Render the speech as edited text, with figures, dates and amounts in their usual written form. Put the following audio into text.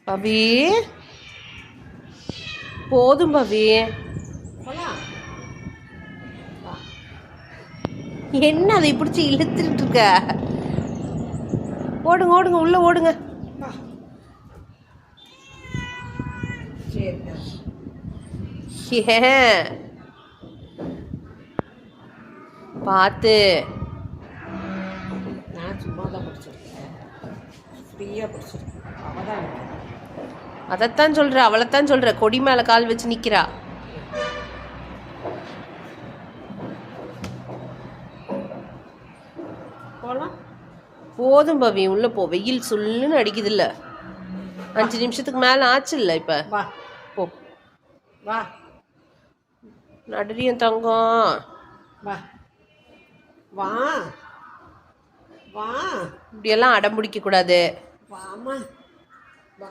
பவி போதும் பவி. என்ன அதை பிடிச்சி இழுத்துட்டு இருக்க? ஓடுங்க ஓடுங்க உள்ள ஓடுங்க. ஏன் பார்த்து நான் சும்மா தான் படிச்சிருக்கேன், ஃப்ரீயாக படிச்சிருக்கேன். அவள் தான் அதைத்தான் சொல்ற, அவளைத்தான் சொல்ற. கொடி மேல கால் வச்சு நிக்கிறா. போகலாம். போதும் பவி உள்ள போ. வெயில் சுல்லுன்னு அடிக்குது இல்ல? 5 நிமிஷத்துக்கு மேல ஆச்சு இல்ல? இப்ப வா போ. வா நடுறியும் தங்கம். வா வா வா இப்படியெல்லாம் அடம் பிடிக்க கூடாது. வாமா வா.